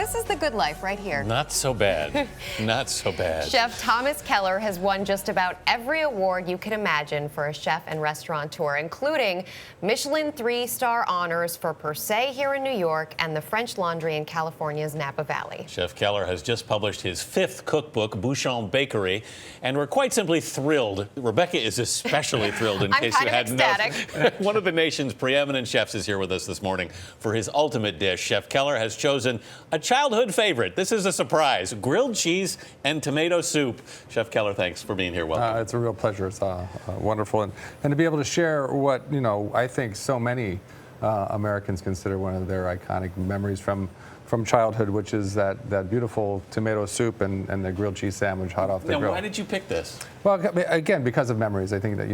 This is the good life right here. Not so bad. Not so bad. Chef Thomas Keller has won just about every award you can imagine for a chef and restaurateur, including Michelin 3-star honors for Per Se here in New York and the French Laundry in California's Napa Valley. Chef Keller has just published his 5th cookbook, Bouchon Bakery, and we're quite simply thrilled. Rebecca is especially thrilled, in case you hadn't noticed. One of the nation's preeminent chefs is here with us this morning for his ultimate dish. Chef Keller has chosen a childhood favorite. This is a surprise: grilled cheese and tomato soup. Chef Keller, thanks for being here. Welcome. It's a real pleasure. It's wonderful, and to be able to share what I think so many Americans consider one of their iconic memories from childhood, which is that beautiful tomato soup and the grilled cheese sandwich hot off the grill. Why did you pick this? Well, again, because of memories. I think that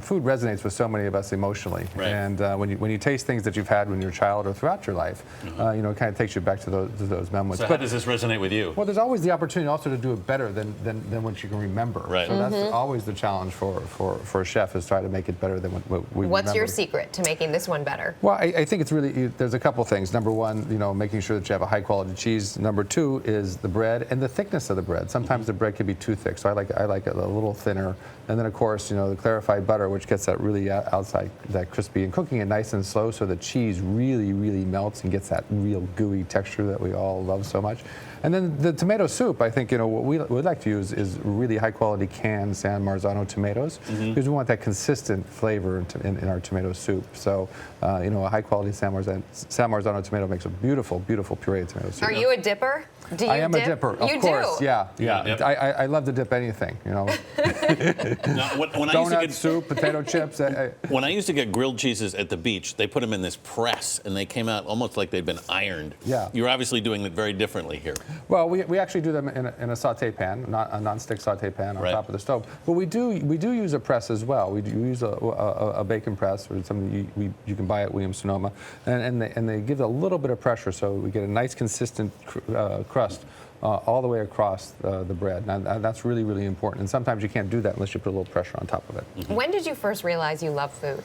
food resonates with so many of us emotionally, right. And when you taste things that you've had when you're a child or throughout your life, it kind of takes you back to those memories. So how does this resonate with you? Well, there's always the opportunity also to do it better than what you can remember. Right. So that's always the challenge for a chef, is try to make it better than what we remember. What's your secret to making this one better? Well, I think it's really, there's a couple things. Number one, making sure that you have a high quality cheese. Number two is the bread and the thickness of the bread. Sometimes the bread can be too thick, so I like it a little thinner. And then, of course, the clarified butter, which gets that really outside, that crispy, and cooking it nice and slow so the cheese really, really melts and gets that real gooey texture that we all love so much. And then the tomato soup, I think, what we'd like to use is really high quality canned San Marzano tomatoes, because we want that consistent flavor in our tomato soup. So, a high quality San Marzano tomato makes a beautiful, beautiful puree tomato soup. Are you a dipper? Do you I am dip? a dipper, of you course. Do? Yeah. Dip. I love to dip anything. Donut, soup, potato chips. When I used to get grilled cheeses at the beach, they put them in this press, and they came out almost like they'd been ironed. Yeah. You're obviously doing it very differently here. Well, we actually do them in a saute pan, not a non-stick saute pan on top of the stove. But we do use a press as well. We use a bacon press, or something you can buy at Williams-Sonoma, and they give it a little bit of pressure, so we get a nice consistent crust all the way across the bread. Now, that's really, really important. And sometimes you can't do that unless you put a little pressure on top of it. When did you first realize you love food?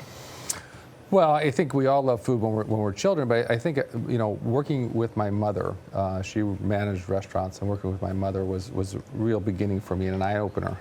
Well, I think we all love food when we're children, but I think working with my mother, she managed restaurants, and working with my mother was a real beginning for me and an eye opener.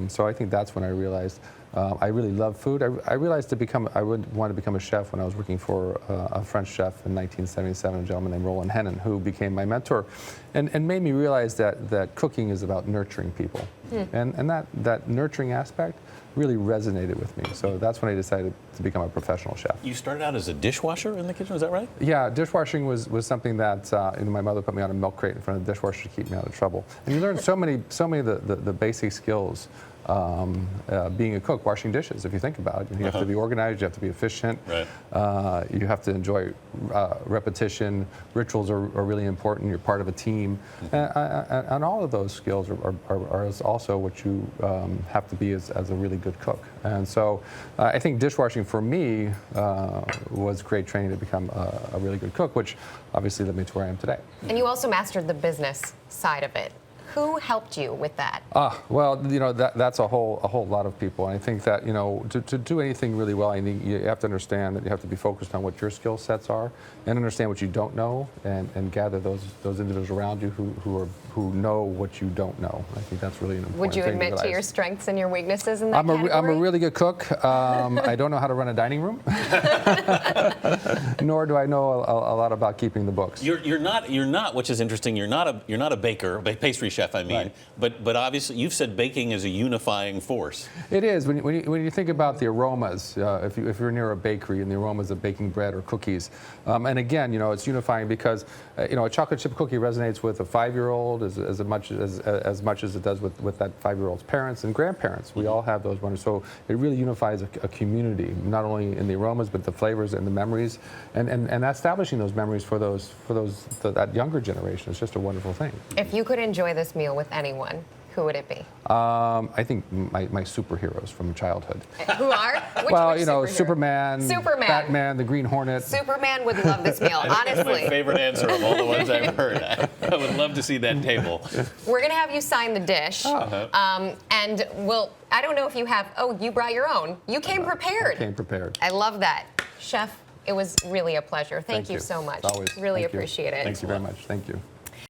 So I think that's when I realized I really love food. I realized I would want to become a chef when I was working for a French chef in 1977, a gentleman named Roland Hennon, who became my mentor, and made me realize that cooking is about nurturing people, and that nurturing aspect really resonated with me. So that's when I decided to become a professional chef. You started out as a dishwasher in the kitchen, is that right? Yeah, dishwashing was something that my mother put me on a milk crate in front of the dishwasher to keep me out of trouble. And you learn so many of the basic skills being a cook, washing dishes, if you think about it. You have to be organized, you have to be efficient, right. You have to enjoy repetition. Rituals are really important. You're part of a team. And all of those skills are also what you have to be as a really good cook. And so I think dishwashing for me was great training to become a really good cook, which obviously led me to where I am today. And you also mastered the business side of it. Who helped you with that? Well, that's a whole lot of people. And I think that, to do anything really well, I think you have to understand that you have to be focused on what your skill sets are, and understand what you don't know, and gather those individuals around you who know what you don't know. I think that's really an important thing. Would you admit to your strengths and your weaknesses in that category? I'm a really good cook. I don't know how to run a dining room, nor do I know a lot about keeping the books. You're not, which is interesting. You're not a baker, a pastry chef, I mean. Right. But obviously, you've said baking is a unifying force. It is. When you think about the aromas, if you're near a bakery and the aromas of baking bread or cookies, and again, it's unifying because a chocolate chip cookie resonates with a 5-year-old as much as it does with that 5-year-old's parents and grandparents. We all have those wonders. So it really unifies a community, not only in the aromas but the flavors and the memories, and establishing those memories for that younger generation is just a wonderful thing. If you could enjoy this meal with anyone, who would it be? I think my superheroes from childhood. Who are? Which Superman, Batman, the Green Hornet. Superman would love this meal, honestly. That's my favorite answer of all the ones I've heard. I would love to see that table. We're going to have you sign the dish. And I don't know if you have, you brought your own. You came prepared. I came prepared. I love that. Chef, it was really a pleasure. Thank you so much. Always. Really appreciate it. Thank you very much. Thank you.